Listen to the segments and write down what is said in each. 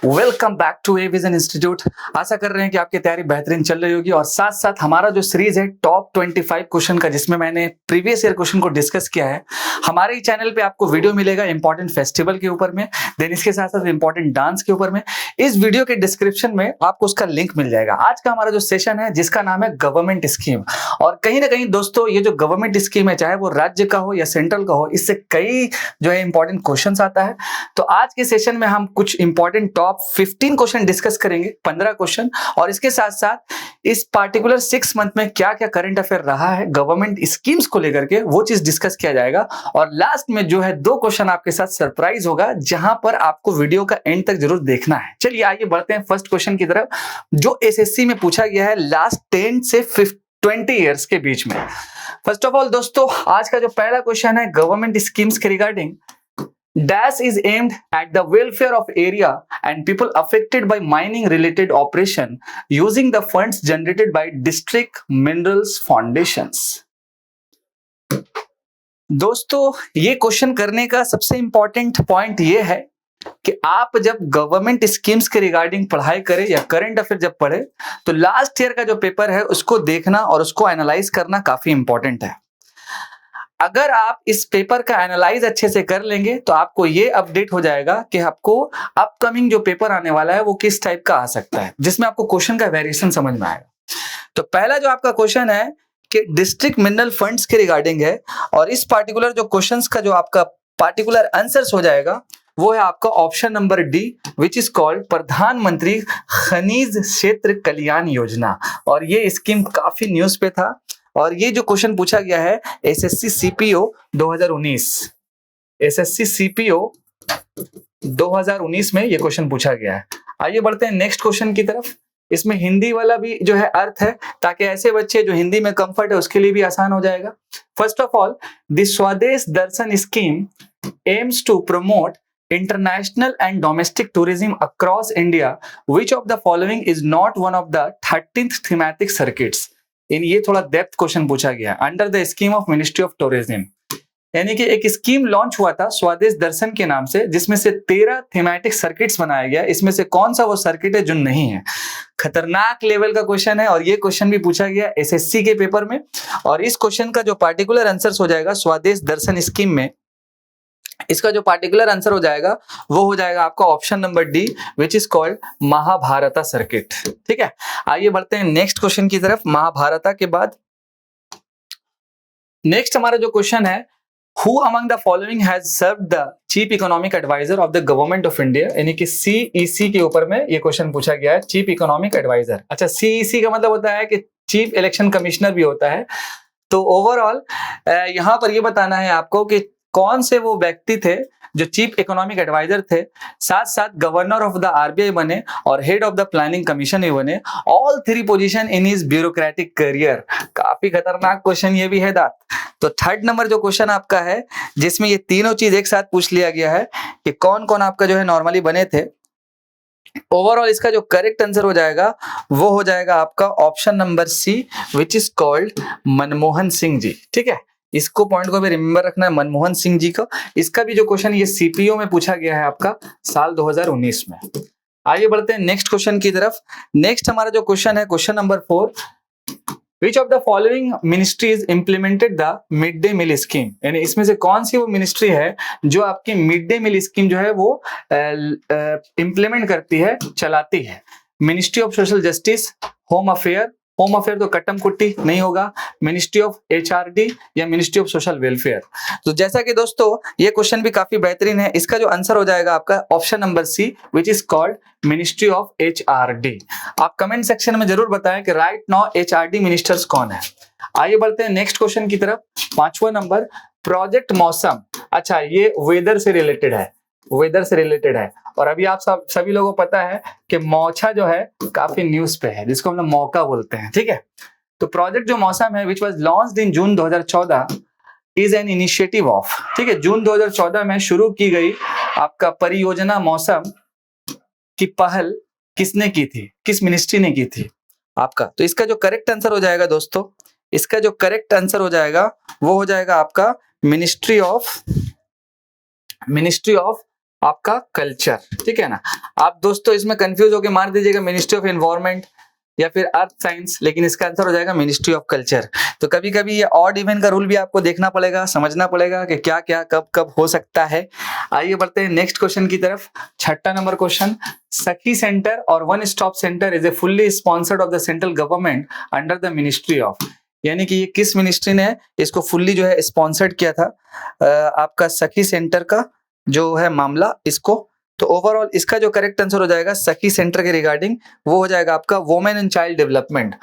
Welcome back to A Vision Institute. आशा कर रहे हैं कि आपकी तैयारी बेहतरीन चल रही होगी और साथ साथ हमारा जो सीरीज है टॉप 25 क्वेश्चन का, जिसमें मैंने प्रीवियस ईयर क्वेश्चन को डिस्कस किया है, हमारे ही चैनल पे आपको वीडियो मिलेगा इंपॉर्टेंट फेस्टिवल के ऊपर में, देन इसके साथ साथ इंपॉर्टेंट डांस के ऊपर में। इस वीडियो के डिस्क्रिप्शन में आपको उसका लिंक मिल जाएगा। आज का हमारा जो सेशन है जिसका नाम है गवर्नमेंट स्कीम, और कहीं ना कहीं दोस्तों ये जो गवर्नमेंट स्कीम है, चाहे वो राज्य का हो या सेंट्रल का हो, इससे कई जो है इंपॉर्टेंट क्वेश्चन आता है। तो आज के सेशन में हम कुछ इंपॉर्टेंट टॉप 15 क्वेश्चन डिस्कस करेंगे, 15 क्वेश्चन, और इसके साथ साथ इस पार्टिकुलर 6 मंथ में क्या क्या करंट अफेयर रहा है गवर्नमेंट स्कीम्स को लेकर के, वो चीज डिस्कस किया जाएगा। और लास्ट में जो है 2 क्वेश्चन आपके साथ सरप्राइज होगा, जहां पर आपको वीडियो का एंड तक जरूर देखना है। चलिए आइए बढ़ते हैं फर्स्ट क्वेश्चन की तरफ, जो एसएससी में पूछा गया है लास्ट 10 से 20 ईयर्स के बीच में। फर्स्ट ऑफ ऑल दोस्तों, आज का जो पहला क्वेश्चन है गवर्नमेंट स्कीम्स के regarding, Dash is aimed at the welfare of area and people affected by mining related operation using the funds generated by district minerals foundations। दोस्तों ये क्वेश्चन करने का सबसे इंपॉर्टेंट पॉइंट ये है कि आप जब गवर्नमेंट स्कीम्स के रिगार्डिंग पढ़ाई करें या करंट अफेयर जब पढ़े, तो लास्ट ईयर का जो पेपर है उसको देखना और उसको एनालाइज करना काफी इंपॉर्टेंट है। अगर आप इस पेपर का एनालाइज अच्छे से कर लेंगे तो आपको ये अपडेट हो जाएगा कि आपको अपकमिंग जो पेपर आने वाला है वो किस टाइप का आ सकता है, जिसमें आपको क्वेश्चन का वेरिएशन समझ में आएगा। तो पहला जो आपका क्वेश्चन है कि डिस्ट्रिक्ट मिनरल फंड्स के रिगार्डिंग है, और इस पार्टिकुलर जो क्वेश्चंस का जो आपका पार्टिकुलर आंसर्स हो जाएगा वो है आपका option number D, which is called प्रधानमंत्री खनिज क्षेत्र कल्याण योजना। और ये स्कीम काफी न्यूज पे था, और ये जो क्वेश्चन पूछा गया है एसएससी सीपीओ 2019, एसएससी सीपीओ 2019 में ये क्वेश्चन पूछा गया है। आइए बढ़ते हैं नेक्स्ट क्वेश्चन की तरफ। इसमें हिंदी वाला भी जो है अर्थ है, ताकि ऐसे बच्चे जो हिंदी में कंफर्ट है उसके लिए भी आसान हो जाएगा। First of all, the Swadesh Darshan scheme aims to promote international and domestic tourism across India. Which of the following is not one of the 13th thematic circuits? इन ये थोड़ा डेप्थ क्वेश्चन पूछा गया under the scheme of ministry of tourism. यानी कि एक scheme launch हुआ था स्वदेश दर्शन के नाम से, जिसमें से 13 थीमेटिक सर्किट्स बनाया गया। इसमें से कौन सा वो सर्किट है जो नहीं है? खतरनाक लेवल का क्वेश्चन है, और ये क्वेश्चन भी पूछा गया एसएससी के पेपर में। और इस क्वेश्चन का जो पार्टिकुलर आंसर हो जाएगा स्वदेश दर्शन स्कीम में, इसका जो पार्टिकुलर आंसर हो जाएगा वो हो जाएगा आपका option number D, which is called Mahabharata circuit. ठीक है, आइए बढ़ते हैं नेक्स्ट क्वेश्चन की तरफ। महाभारता के बाद नेक्स्ट हमारा जो क्वेश्चन है, who among the following has served the chief economic adviser of the government of India. यानी कि सीईसी के ऊपर में ये क्वेश्चन पूछा गया है, चीफ इकोनॉमिक एडवाइजर। अच्छा, सीईसी का मतलब होता है कि चीफ इलेक्शन कमिश्नर भी होता है। तो ओवरऑल यहां पर ये बताना है आपको कि कौन से वो व्यक्ति थे जो चीफ इकोनॉमिक एडवाइजर थे, साथ साथ गवर्नर ऑफ द आरबीआई बने और head of the planning commission भी बने। All 3 position in his bureaucratic career. काफी खतरनाक क्वेश्चन ये भी है दात। तो थर्ड नंबर जो क्वेश्चन आपका है, जिसमें ये तीनों चीज एक साथ पूछ लिया गया है कि कौन कौन आपका जो है नॉर्मली बने थे। ओवरऑल इसका जो करेक्ट आंसर हो जाएगा वो हो जाएगा आपका option number C, which is called Manmohan Singh ji. ठीक है, इसको पॉइंट को भी रिमेंबर रखना है, मनमोहन सिंह जी का। इसका भी जो क्वेश्चन ये सीपीओ में पूछा गया है आपका साल 2019 में। आइए बढ़ते हैं नेक्स्ट क्वेश्चन की तरफ। नेक्स्ट हमारा जो क्वेश्चन है question number 4, which of the following ministries implemented the mid day meal scheme. यानी इसमें से कौन सी वो मिनिस्ट्री है जो आपकी मिड डे मील स्कीम जो है वो इंप्लीमेंट करती है, चलाती है? Ministry of social justice, home affair तो कट्टम कुट्टी नहीं होगा, मिनिस्ट्री ऑफ एचआरडी या मिनिस्ट्री ऑफ सोशल वेलफेयर। तो जैसा कि दोस्तों ये क्वेश्चन भी काफी बेहतरीन है, इसका जो आंसर हो जाएगा आपका option number C, which is called ministry of HRD. आप कमेंट सेक्शन में जरूर बताएं कि राइट नाउ एचआरडी मिनिस्टर्स कौन है। आइए बढ़ते हैं नेक्स्ट क्वेश्चन की तरफ। 5वां नंबर, प्रोजेक्ट मौसम। अच्छा, ये वेदर से रिलेटेड है, वेदर से रिलेटेड है। और अभी आप सभी लोगों को पता है कि मौछा जो है काफी न्यूज पे है, जिसको हम लोग मौका बोलते हैं। ठीक है, तो प्रोजेक्ट जो मौसम है which was launched in June 2014 is an initiative of. ठीक है, जून 2014 में शुरू की गई आपका परियोजना मौसम की पहल किसने की थी, किस मिनिस्ट्री ने की थी आपका? तो इसका जो करेक्ट आंसर हो जाएगा दोस्तों, इसका जो करेक्ट आंसर हो जाएगा वो हो जाएगा आपका मिनिस्ट्री ऑफ आपका कल्चर, ठीक है ना। आप दोस्तों इसमें कंफ्यूज होकर मार दीजिएगा मिनिस्ट्री ऑफ एनवायरमेंट या फिर अर्थ साइंस, लेकिन इसका आंसर हो जाएगा मिनिस्ट्री ऑफ कल्चर। तो कभी कभी ये ऑड इवन का रूल भी आपको देखना पड़ेगा, समझना पड़ेगा कि क्या क्या कब कब हो सकता है। आइए बढ़ते हैं नेक्स्ट क्वेश्चन की तरफ। छठा नंबर क्वेश्चन, सखी सेंटर और one stop centre is a fully sponsored of the central government under the ministry of, यानी कि ये किस मिनिस्ट्री ने इसको फुल्ली जो है स्पॉन्सर्ड किया था आपका सखी सेंटर का जो है मामला इसको। तो ओवरऑल इसका जो करेक्ट आंसर हो जाएगा सखी सेंटर के रिगार्डिंग वो हो जाएगा आपका women and child development,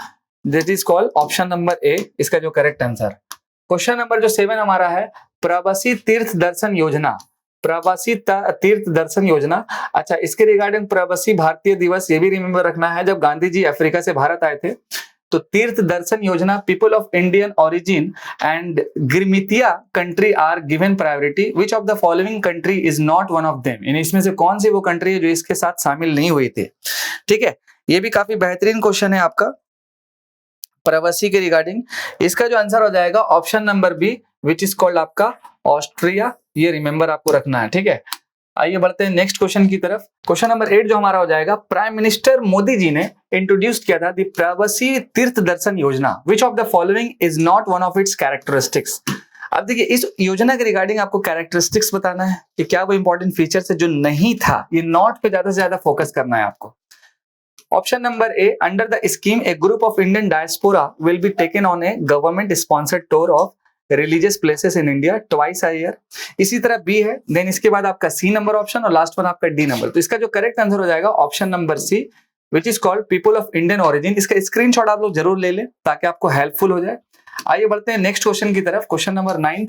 this is called option number ए, इसका जो करेक्ट आंसर। क्वेश्चन नंबर जो 7 हमारा है, प्रवासी तीर्थ दर्शन योजना, प्रवासी तीर्थ दर्शन योजना। अच्छा, इसके रिगार्डिंग प्रवासी भारतीय दिवस ये भी रिमेंबर रखना है, जब गांधी जी अफ्रीका से भारत आए थे तो Tirth Darshan Yojana people of Indian origin and Girmitiya country are given priority, which of the following country is not one of them, यानी इसमें से कौन सी वो कंट्री है जो इसके साथ शामिल नहीं हुई थी। ठीक है, ये भी काफी बेहतरीन क्वेश्चन है आपका प्रवासी के रिगार्डिंग। इसका जो आंसर हो जाएगा option number B, which is called आपका ऑस्ट्रिया, ये रिमेंबर आपको रखना है। ठीक है, आइए बढ़ते हैं नेक्स्ट क्वेश्चन की तरफ। क्वेश्चन नंबर 8 जो हमारा हो जाएगा, प्राइम मिनिस्टर मोदी जी ने इंट्रोड्यूस किया था द प्रवासी तीर्थ दर्शन योजना, विच of the following is not one of its characteristics. अब देखिए इस योजना के रिगार्डिंग आपको कैरेक्टरिस्टिक्स बताना है कि क्या वो इंपॉर्टेंट फीचर्स है जो नहीं था, ये नॉट पे ज्यादा से ज्यादा फोकस करना है आपको। Option number A, under the scheme a group of Indian diaspora will be taken on a government sponsored tour of religious places in India twice a year. इसी तरह बी है, देन इसके बाद आपका सी नंबर ऑप्शन और last one आपका D number. तो इसका जो करेक्ट आंसर हो जाएगा option number C, which is called people of Indian origin. इसका स्क्रीनशॉट आप लोग जरूर ले लें ताकि आपको हेल्पफुल हो जाए। आइए बढ़ते हैं नेक्स्ट क्वेश्चन की तरफ। Question number 9,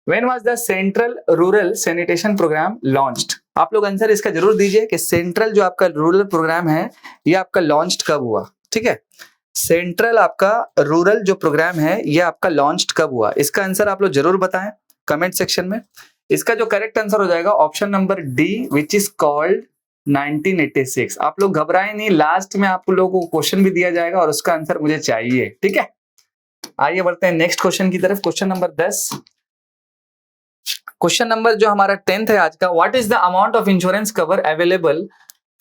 when was the central rural sanitation programme launched. आप लोग आंसर इसका जरूर दीजिए कि सेंट्रल जो आपका रूरल प्रोग्राम है ये आपका लॉन्च्ड कब हुआ। ठीक है, सेंट्रल आपका रूरल जो प्रोग्राम है ये आपका लॉन्च्ड कब हुआ, इसका आंसर आप लोग जरूर बताएं कमेंट सेक्शन में। इसका जो करेक्ट आंसर हो जाएगा option number D, which is called 1986। आप लोग घबराएं नहीं, लास्ट में आप लोगों को क्वेश्चन भी दिया जाएगा और उसका आंसर मुझे चाहिए। ठीक है, आइए बढ़ते हैं नेक्स्ट क्वेश्चन की तरफ। क्वेश्चन नंबर 10, क्वेश्चन नंबर जो हमारा 10th है आज का, what is the amount of insurance cover available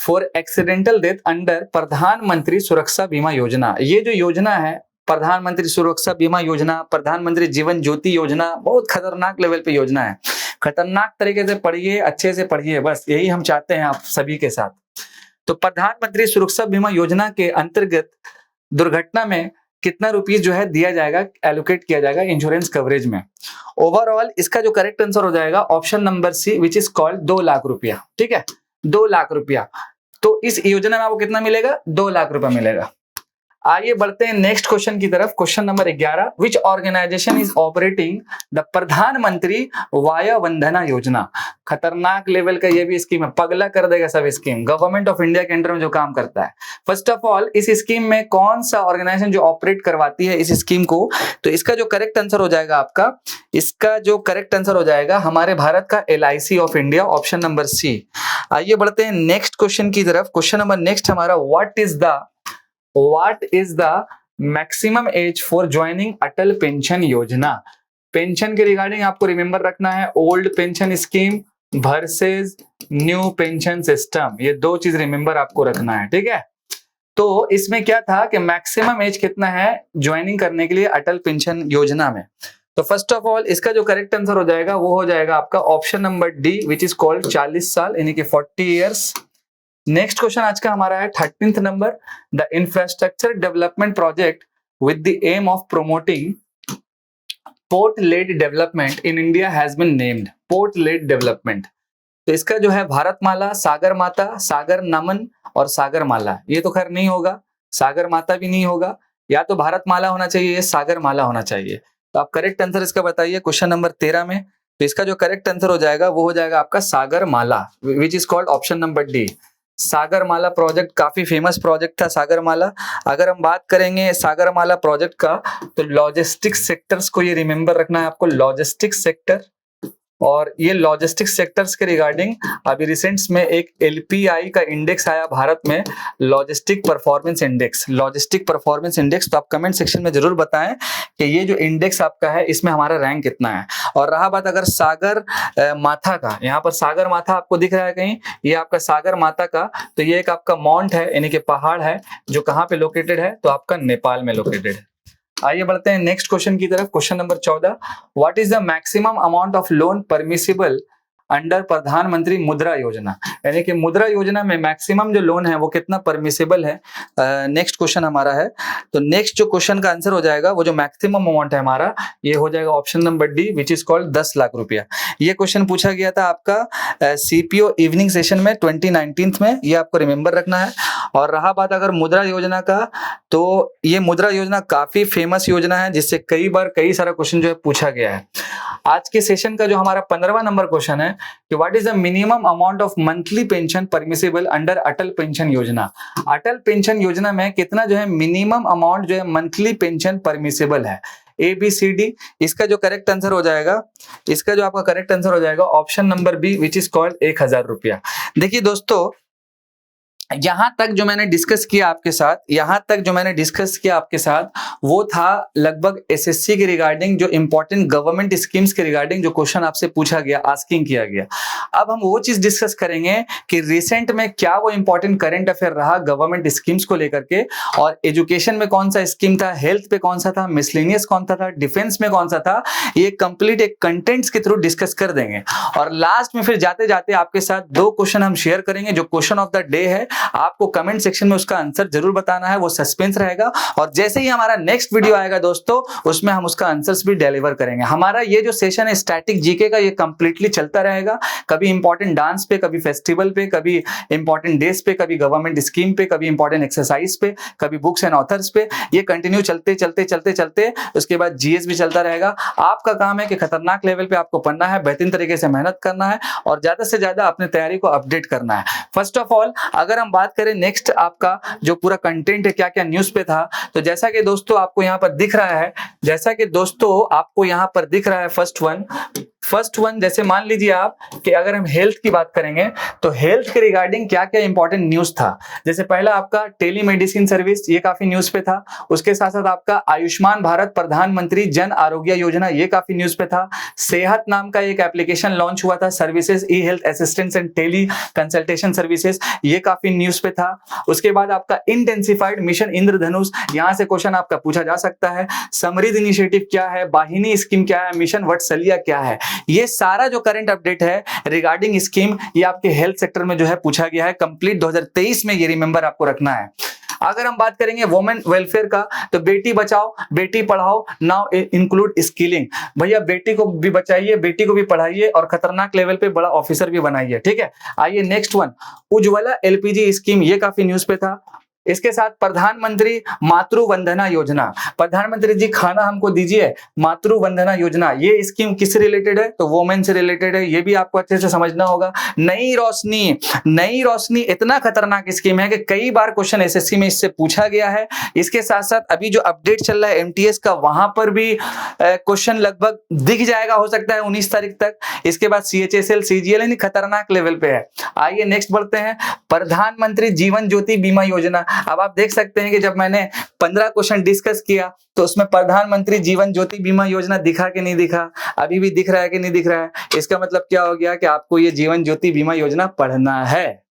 for accidental death under प्रधानमंत्री सुरक्षा बीमा योजना। ये जो योजना है प्रधानमंत्री सुरक्षा बीमा योजना, प्रधानमंत्री जीवन ज्योति योजना, बहुत खतरनाक लेवल पे योजना है। खतरनाक तरीके से पढ़िए, अच्छे से पढ़िए, बस यही हम चाहते हैं आप सभी के साथ। तो प्रधानमंत्री सुरक्षा बीमा योजना के अंतर्गत दुर्घटना में कितना रुपीस जो है दिया जाएगा, एलोकेट किया जाएगा इंश्योरेंस कवरेज में। ओवरऑल इसका जो करेक्ट आंसर हो जाएगा option number C, which is called 2 lakh रुपया। ठीक है, 2 लाख रुपया। तो इस योजना में आपको कितना मिलेगा, 2 लाख रुपया मिलेगा। आइए बढ़ते हैं नेक्स्ट क्वेश्चन की तरफ। Question number 11, which organisation is operating the Pradhan Mantri Vaya Vandana Yojana. खतरनाक लेवल का ये भी स्कीम है, पगला कर देगा सब स्कीम, गवर्नमेंट ऑफ इंडिया के अंडर में जो काम करता है। फर्स्ट ऑफ ऑल इस स्कीम में कौन सा ऑर्गेनाइजेशन जो ऑपरेट करवाती है इस स्कीम को, तो इसका जो करेक्ट आंसर हो जाएगा आपका, इसका जो करेक्ट आंसर हो जाएगा हमारे भारत का LIC of India, option number C. आइए बढ़ते हैं नेक्स्ट क्वेश्चन की तरफ। क्वेश्चन नंबर नेक्स्ट हमारा, what is the maximum age for joining Atal pension Yojana. Pension के रिगार्डिंग आपको रिमेंबर रखना है old pension scheme versus new pension system, ये 2 चीज रिमेंबर आपको रखना है। ठीक है, तो इसमें क्या था कि मैक्सिमम एज कितना है ज्वाइनिंग करने के लिए अटल पेंशन योजना में। तो फर्स्ट ऑफ ऑल इसका जो करेक्ट आंसर हो जाएगा वो हो जाएगा आपका option number D, which is called 40 साल, यानी कि 40 इयर्स। नेक्स्ट क्वेश्चन आज का हमारा है 13th number, the infrastructure development project with the aim of promoting port led development in India has been named. Port led development, तो इसका जो है भारतमाला, सागर माता, सागर नमन और सागर माला। ये तो खैर नहीं होगा, सागर माता भी नहीं होगा, या तो भारतमाला होना चाहिए या सागर माला होना चाहिए। तो आप करेक्ट आंसर इसका बताइए क्वेश्चन नंबर 13 में। तो इसका जो करेक्ट आंसर हो जाएगा वो हो जाएगा आपका Sagar Mala, which is called option number D. Sagarmala project काफी फेमस प्रोजेक्ट था सागरमाला। अगर हम बात करेंगे सागरमाला प्रोजेक्ट का, तो लॉजिस्टिक्स सेक्टर्स को ये रिमेंबर रखना है आपको, लॉजिस्टिक्स सेक्टर और ये लॉजिस्टिक्स सेक्टर्स के रिगार्डिंग अभी रिसेंट्स में एक LPI का इंडेक्स आया भारत में, लॉजिस्टिक परफॉर्मेंस इंडेक्स। तो आप कमेंट सेक्शन में जरूर बताएं कि ये जो इंडेक्स आपका है इसमें हमारा रैंक कितना है। और रहा बात अगर सागर माथा का, यहाँ पर सागर माथा आपको दिख रहा है कहीं, ये आपका सागर माथा का, तो ये एक आपका माउंट है यानी कि पहाड़ है जो कहाँ पे लोकेटेड है, तो आपका नेपाल में लोकेटेड है। आइए बढ़ते हैं नेक्स्ट क्वेश्चन की तरफ। Question number 14, what is the maximum amount of loan permissible under प्रधानमंत्री मुद्रा योजना, यानी कि मुद्रा योजना में मैक्सिमम जो लोन है वो कितना परमिसिबल है। नेक्स्ट क्वेश्चन हमारा है, तो नेक्स्ट जो क्वेश्चन का आंसर हो जाएगा वो जो मैक्सिमम अमाउंट है हमारा, ये हो जाएगा option number D, which is called 10 lakh रुपया। ये क्वेश्चन पूछा गया था आपका CPO इवनिंग सेशन में 2019 में, ये आपको रिमेंबर रखना है। और रहा बात अगर मुद्रा योजना का, तो ये मुद्रा योजना काफी फेमस योजना है जिससे कई बार कई सारा क्वेश्चन जो है पूछा गया है। आज के सेशन का जो हमारा 15वां नंबर क्वेश्चन है कि what is the minimum amount of monthly pension permissible under Atal pension योजना। अटल पेंशन योजना में कितना जो है मिनिमम अमाउंट जो है मंथली पेंशन परमिसिबल है। ABCD, इसका जो करेक्ट आंसर हो जाएगा, इसका जो आपका करेक्ट आंसर हो जाएगा option number B, which is called 1000 रुपया। देखिए दोस्तों, यहां तक जो मैंने डिस्कस किया आपके साथ, वो था लगभग SSC के रिगार्डिंग जो इंपॉर्टेंट गवर्नमेंट स्कीम्स के रिगार्डिंग जो क्वेश्चन आपसे पूछा गया, आस्किंग किया गया। अब हम वो चीज डिस्कस करेंगे कि रिसेंट में क्या वो इंपॉर्टेंट करंट अफेयर रहा गवर्नमेंट स्कीम्स को लेकर के, और एजुकेशन में कौन सा स्कीम था, हेल्थ पे कौन सा था, मिसलेनियस कौन सा था, डिफेंस में कौन सा था, ये कंप्लीट एक कंटेंट्स के थ्रू डिस्कस कर देंगे। और लास्ट में फिर जाते जाते आपके साथ 2 क्वेश्चन हम शेयर करेंगे जो क्वेश्चन ऑफ द डे है। आपको कमेंट सेक्शन में उसका आंसर जरूर बताना है, वो सस्पेंस रहेगा। और जैसे ही हमारा नेक्स्ट वीडियो आएगा दोस्तों, उसमें हम उसका आंसर्स भी डिलीवर करेंगे। हमारा ये जो सेशन है स्टैटिक जीके का, ये कंप्लीटली चलता रहेगा। कभी इंपॉर्टेंट डांस पे, कभी फेस्टिवल पे, कभी इंपॉर्टेंट डेज पे, कभी गवर्नमेंट स्कीम पे, कभी इंपॉर्टेंट एक्सरसाइज पे, कभी बुक्स एंड ऑथर्स पे। ये कंटिन्यू चलते उसके बाद GS भी चलता रहेगा। आपका काम है कि खतरनाक लेवल पे आपको पढ़ना है, बेहतरीन तरीके से मेहनत करना है और ज्यादा से ज्यादा अपनी तैयारी को अपडेट करना है। फर्स्ट ऑफ ऑल अगर हम बात करें नेक्स्ट आपका जो पूरा कंटेंट है, क्या क्या न्यूज पे था, तो जैसा कि दोस्तों आपको यहाँ पर दिख रहा है, फर्स्ट वन जैसे मान लीजिए आप कि अगर हम हेल्थ की बात करेंगे तो हेल्थ के रिगार्डिंग क्या क्या इंपॉर्टेंट न्यूज था। जैसे पहला आपका टेलीमेडिसिन सर्विस, ये काफी न्यूज पे था। उसके साथ साथ आपका आयुष्मान भारत प्रधानमंत्री जन आरोग्य योजना, ये काफी न्यूज पे था। सेहत नाम का एक एप्लीकेशन लॉन्च हुआ था, services e health assistance and teleconsultation services, ये काफी न्यूज पे था। उसके बाद आपका इंटेंसिफाइड मिशन इंद्रधनुष, यहां से क्वेश्चन आपका पूछा जा सकता है। समृद्ध इनिशिएटिव क्या है, वाहिनी स्कीम क्या है, मिशन वत्सल्य क्या है, ये सारा जो करंट अपडेट है रिगार्डिंग स्कीम, ये आपके हेल्थ सेक्टर में जो है पूछा गया है कंप्लीट 2023 में, ये रिमेंबर आपको रखना है। अगर हम बात करेंगे वुमेन वेलफेयर का, तो Beti Bachao Beti Padhao now include skilling, भैया बेटी को भी बचाइए, बेटी को भी पढ़ाइए और खतरनाक लेवल पे बड़ा ऑफिसर भी बनाइए। ठीक है, आइए next one, Ujjwala LPG scheme, ये काफी न्यूज पे था। इसके साथ प्रधानमंत्री मातृ वंदना योजना, प्रधानमंत्री जी खाना हमको दीजिए, मातृ वंदना योजना, ये स्कीम किससे रिलेटेड है, तो वोमेन से रिलेटेड है, ये भी आपको अच्छे से समझना होगा। नई रोशनी इतना खतरनाक स्कीम है कि कई बार क्वेश्चन SSC में इससे पूछा गया है। इसके साथ साथ अभी जो अपडेट चल रहा है MTS का, वहां पर भी क्वेश्चन लगभग दिख जाएगा, हो सकता है 19 तारीख तक। इसके बाद CHSL CGL यानी खतरनाक लेवल पे है। आइए नेक्स्ट बढ़ते हैं, प्रधानमंत्री जीवन ज्योति बीमा योजना। अब आप देख सकते हैं कि जब मैंने 15 क्वेश्चन डिस्कस किया तो उसमें प्रधानमंत्री जीवन ज्योति बीमा योजना दिखा कि नहीं दिखा, अभी भी दिख रहा है कि नहीं दिख रहा है। इसका मतलब क्या हो गया कि आपको ये जीवन ज्योति बीमा योजना पढ़ना है।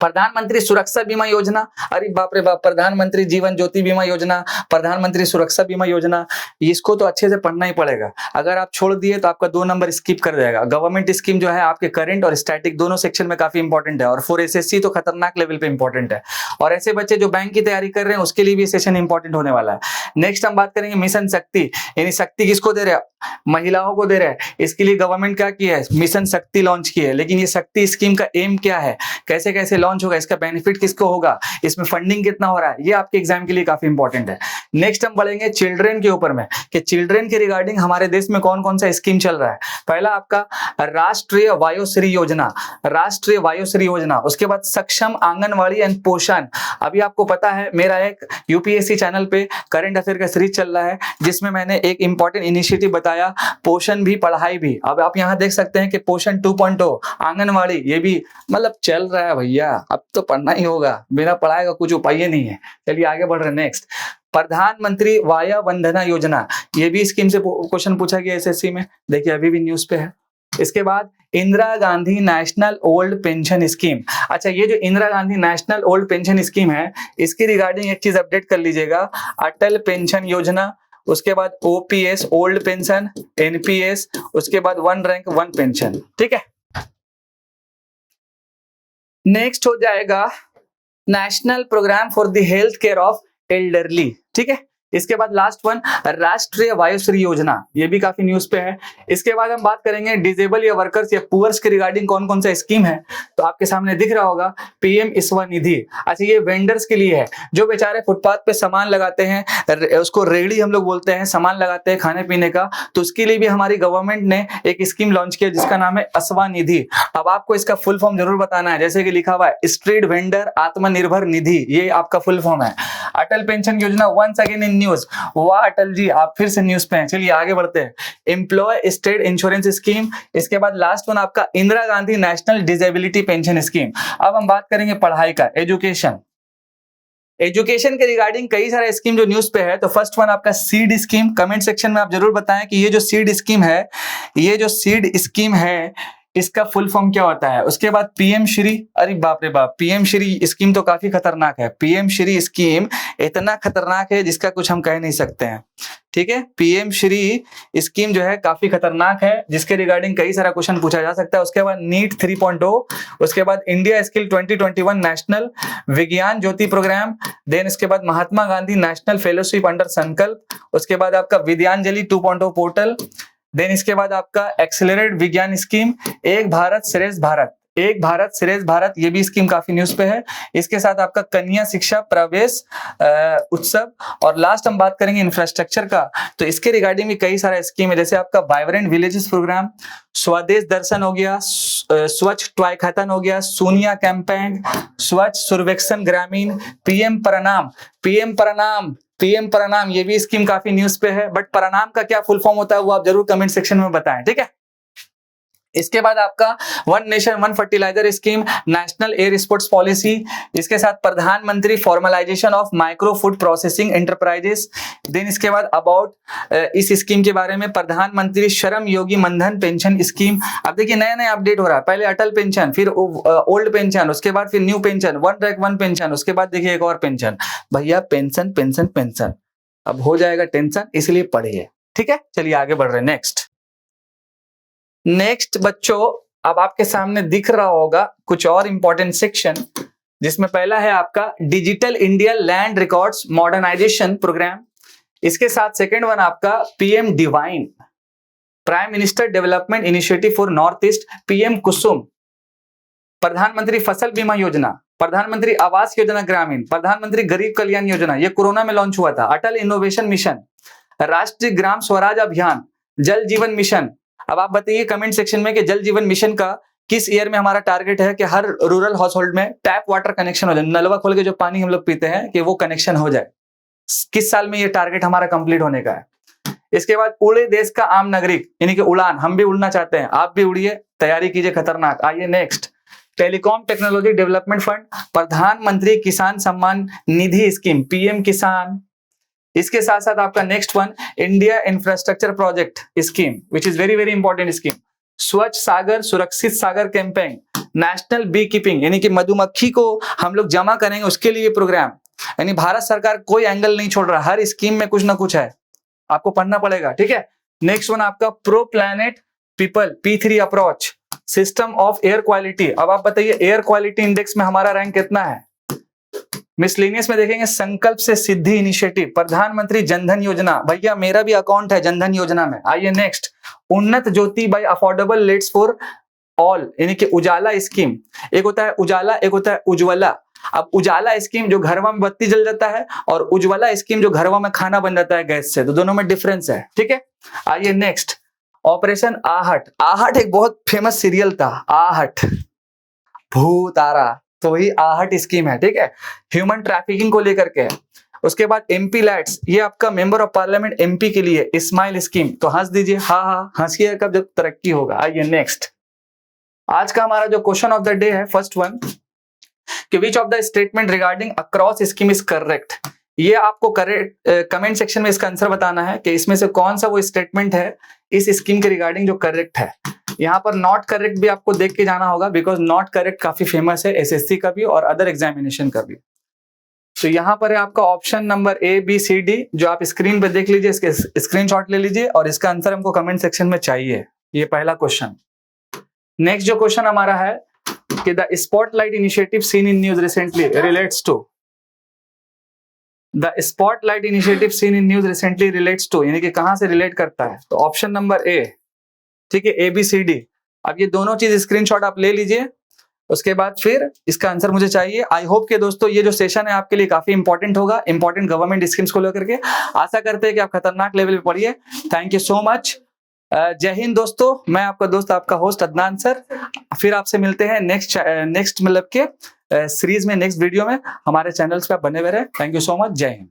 प्रधानमंत्री सुरक्षा बीमा योजना, अरे बाप रे बाप, प्रधानमंत्री जीवन ज्योति बीमा योजना, प्रधानमंत्री सुरक्षा बीमा योजना, इसको तो अच्छे से पढ़ना ही पड़ेगा। अगर आप छोड़ दिए तो आपका 2 नंबर स्किप कर जाएगा। गवर्नमेंट स्कीम जो है आपके करंट और स्टैटिक दोनों सेक्शन में काफी इंपॉर्टेंट है और फॉर SSC तो खतरनाक लेवल पे इंपॉर्टेंट है। और ऐसे बच्चे जो बैंक की तैयारी कर रहे हैं उसके लिए भी सेशन इंपॉर्टेंट होने वाला है। नेक्स्ट हम बात करेंगे मिशन शक्ति, यानी शक्ति किसको दे रहे हैं, महिलाओं को दे रहे हैं। इसके लिए गवर्नमेंट क्या किया है, मिशन शक्ति लॉन्च की है। लेकिन ये शक्ति स्कीम का एम क्या है, कैसे कैसे लॉन्च होगा, इसका बेनिफिट किसको होगा, इसमें फंडिंग कितना हो रहा है, ये आपके एग्जाम के लिए काफी इंपॉर्टेंट है। नेक्स्ट हम बढ़ेंगे चिल्ड्रेन के ऊपर में कि चिल्ड्रेन के रिगार्डिंग हमारे देश में कौन कौन सा स्कीम चल रहा है। पहला आपका राष्ट्रीय वायोश्री योजना, उसके बाद सक्षम आंगनवाड़ी एंड पोषण। अभी आपको पता है मेरा एक UPSC चैनल पे करंट अफेयर का सीरीज चल रहा है जिसमें मैंने एक इंपॉर्टेंट इनिशिएटिव बताया, पोषण भी पढ़ाई भी। अब आप यहाँ देख सकते हैं कि पोषण 2.0 आंगनवाड़ी ये भी मतलब चल रहा है भैया, अब तो पढ़ना ही होगा, बिना पढ़ाए का कुछ उपाय ही नहीं है। चलिए आगे बढ़ रहे हैं। नेक्स्ट, प्रधानमंत्री वाया वंदना योजना, ये भी स्कीम से क्वेश्चन पूछा गया एसएससी में, देखिए अभी भी न्यूज पे है। इसके बाद Indira Gandhi national old pension scheme. अच्छा, ये जो Indira Gandhi national old pension scheme है, इसकी रिगार्डिंग एक चीज अपडेट कर लीजिएगा, अटल पेंशन योजना, उसके बाद ओपीएस ओल्ड पेंशन, एनपीएस, उसके बाद 1 रैंक 1 पेंशन। ठीक है, नेक्स्ट हो जाएगा national programme for the health care of elderly. ठीक है, इसके बाद लास्ट वन राष्ट्रीय वायुश्री योजना, ये भी काफी न्यूज पे है। इसके बाद हम बात करेंगे डिजेबल या वर्कर्स या पुअर्स के रिगार्डिंग कौन कौन सा स्कीम है, तो आपके सामने दिख रहा होगा पीएम स्वनिधि। अच्छा, ये वेंडर्स के लिए है जो बेचारे फुटपाथ पे सामान लगाते हैं, उसको रेडी हम लोग बोलते हैं, सामान लगाते हैं खाने पीने का, तो उसके लिए भी हमारी गवर्नमेंट ने एक स्कीम लॉन्च किया जिसका नाम है स्वनिधि। अब आपको इसका फुल फॉर्म जरूर बताना है, जैसे कि लिखा हुआ है स्ट्रीट वेंडर आत्मनिर्भर निधि, ये आपका फुल फॉर्म है। अटल पेंशन योजना वंस अगेन इन न्यूज, वाह अटल जी आप फिर से न्यूज पे हैं। चलिए आगे बढ़ते हैं। एम्प्लॉय स्टेट इंश्योरेंस स्कीम, इसके बाद लास्ट वन आपका Indira Gandhi national disability pension scheme. अब हम बात करेंगे पढ़ाई का, एजुकेशन। एजुकेशन के रिगार्डिंग कई सारे स्कीम जो न्यूज पे है, तो फर्स्ट वन आपका सीड स्कीम। कमेंट सेक्शन में आप जरूर बताएं कि ये जो सीड स्कीम है, ये जो सीड स्कीम है इसका फुल फॉर्म क्या होता है। उसके बाद पीएम श्री, अरे बाप रे बाप, पीएम श्री स्कीम तो काफी खतरनाक है। पीएम श्री स्कीम इतना खतरनाक है जिसका कुछ हम कह नहीं सकते हैं। ठीक है, पीएम श्री स्कीम जो है काफी खतरनाक है, जिसके रिगार्डिंग कई सारा क्वेश्चन पूछा जा सकता है। उसके बाद नीट 3.0, उसके बाद इंडिया स्किल 2021 नेशनल विज्ञान ज्योति प्रोग्राम, देन इसके बाद Mahatma Gandhi national fellowship under संकल्प, उसके बाद आपका विद्यांजलि 2.0 पोर्टल, देन इसके बाद आपका एक्सेलरेट विज्ञान स्कीम, एक भारत श्रेष्ठ भारत, एक भारत श्रेष्ठ भारत, ये भी स्कीम काफी न्यूज पे है। इसके साथ आपका कन्या शिक्षा प्रवेश उत्सव, और लास्ट हम बात करेंगे इंफ्रास्ट्रक्चर का, तो इसके रिगार्डिंग भी कई सारा स्कीम है, जैसे आपका वाइब्रेंट विलेजेस प्रोग्राम, स्वदेश दर्शन हो गया, स्वच्छ ट्वाइखातन हो गया, सोनिया कैंपेन, स्वच्छ सर्वेक्षण ग्रामीण, पीएम प्रणाम, पीएम प्रणाम, पीएम प्रणाम, ये भी स्कीम काफी न्यूज पे है, बट प्रणाम का क्या फुल फॉर्म होता है वो आप जरूर कमेंट सेक्शन में बताएं। ठीक है, इसके बाद आपका one nation one fertiliser scheme, national air sports policy, इसके साथ Pradhan Mantri formalisation of micro food processing enterprises, then इसके बाद अबाउट इस स्कीम के बारे में प्रधानमंत्री श्रम योगी मनधन पेंशन स्कीम। अब देखिए नया नया अपडेट हो रहा है, पहले अटल पेंशन, फिर ओल्ड पेंशन, उसके बाद फिर न्यू पेंशन, 1 रैंक 1 पेंशन, उसके बाद देखिए एक और पेंशन। भैया पेंशन पेंशन पेंशन, अब हो जाएगा टेंशन, इसलिए पढ़िए। ठीक है, चलिए आगे बढ़ रहे हैं। नेक्स्ट बच्चों, अब आपके सामने दिख रहा होगा कुछ और इंपॉर्टेंट सेक्शन, जिसमें पहला है आपका digital India land records modernisation programme. इसके साथ सेकंड वन आपका PM divine, prime minister development initiative for north east, PM कुसुम, प्रधानमंत्री फसल बीमा योजना, प्रधानमंत्री आवास योजना ग्रामीण, प्रधानमंत्री गरीब कल्याण योजना, ये कोरोना में लॉन्च हुआ था, अटल इनोवेशन मिशन, राष्ट्रीय ग्राम स्वराज अभियान, जल जीवन मिशन। अब आप बताइए कमेंट सेक्शन में कि जल जीवन मिशन का किस ईयर में हमारा टारगेट है कि हर रूरल हाउस होल्ड में टैप वाटर कनेक्शन हो जाए, नलवा खोल के जो पानी हम लोग पीते हैं कि वो कनेक्शन हो जाए। किस साल में ये टारगेट हमारा कंप्लीट होने का है। इसके बाद उड़े देश का आम नागरिक, यानी कि उड़ान, हम भी उड़ना चाहते हैं, आप भी उड़िए, तैयारी कीजिए खतरनाक। आइए next, telecom technology development fund, प्रधानमंत्री किसान सम्मान निधि स्कीम, पीएम किसान। इसके साथ साथ आपका next one India infrastructure project scheme, which is very very important scheme, स्वच्छ सागर सुरक्षित सागर कैंपेन, नेशनल बी कीपिंग, यानी कि मधुमक्खी को हम लोग जमा करेंगे उसके लिए प्रोग्राम। यानी भारत सरकार कोई एंगल नहीं छोड़ रहा, हर स्कीम में कुछ ना कुछ है, आपको पढ़ना पड़ेगा। ठीक है, नेक्स्ट वन आपका pro planet people P3 approach, system of air quality. अब आप बताइए एयर क्वालिटी इंडेक्स में हमारा रैंक कितना है। मिसलेनियस में देखेंगे संकल्प से सिद्धि इनिशिएटिव, प्रधानमंत्री जनधन योजना, भैया मेरा भी अकाउंट है जनधन योजना में। आइए next, Unnat Jyoti by affordable LEDs for all, यानी कि उजाला स्कीम। एक होता है उजाला, एक होता है उज्ज्वला। अब उजाला स्कीम जो घरवा में बत्ती जल जाता है, और उज्ज्वला स्कीम जो घरवा में खाना बन जाता है गैस से, तो दोनों में डिफरेंस है। ठीक है, आइए नेक्स्ट, ऑपरेशन आहट। आहट एक बहुत फेमस सीरियल था, आहट भूतारा, तो वही आहट स्कीम है। ठीक है, ह्यूमन ट्रैफिकिंग को लेकर के है। उसके बाद एमपी लैट्स, ये आपका मेंबर ऑफ पार्लियामेंट एमपी के लिए स्माइल स्कीम, तो हंस दीजिए, हाँ हंसिए कब जब तरक्की होगा। आइए नेक्स्ट, आज का हमारा जो क्वेश्चन ऑफ द डे है फर्स्ट वन, कि विच of the statement regarding across scheme is correct. ये आपको करेक्ट कमेंट सेक्शन में इसका आंसर बताना है कि इसमें से कौन सा वो स्टेटमेंट है इस स्कीम के रिगार्डिंग जो करेक्ट है। यहाँ पर नॉट करेक्ट भी आपको देख के जाना होगा, बिकॉज नॉट करेक्ट काफी फेमस है एसएससी का भी और अदर एग्जामिनेशन का भी। तो यहाँ पर है आपका option number A B C D, जो आप स्क्रीन पे देख लीजिए, इसके स्क्रीनशॉट ले लीजिए और इसका आंसर हमको कमेंट सेक्शन में चाहिए। ये पहला क्वेश्चन। नेक्स्ट जो क्वेश्चन हमारा है कि the spotlight initiative seen in news recently relates to, the spotlight initiative seen in news recently relates to, यानी कि कहां से रिलेट करता है। तो ऑप्शन नंबर ए, ठीक है, ए बी सी डी। अब ये दोनों चीज स्क्रीनशॉट आप ले लीजिए, उसके बाद फिर इसका आंसर मुझे चाहिए। आई होप के दोस्तों ये जो सेशन है आपके लिए काफी इंपॉर्टेंट होगा, इंपॉर्टेंट गवर्नमेंट स्कीम्स को लेकर के। आशा करते हैं कि आप खतरनाक लेवल पे पढ़िए। Thank you so much. जय हिंद दोस्तों, मैं आपका दोस्त आपका होस्ट अदनान सर। फिर आपसे मिलते हैं नेक्स्ट मतलब के सीरीज में, नेक्स्ट वीडियो में। हमारे चैनल्स पे आप बने हुए रहे। Thank you so much. जय हिंद।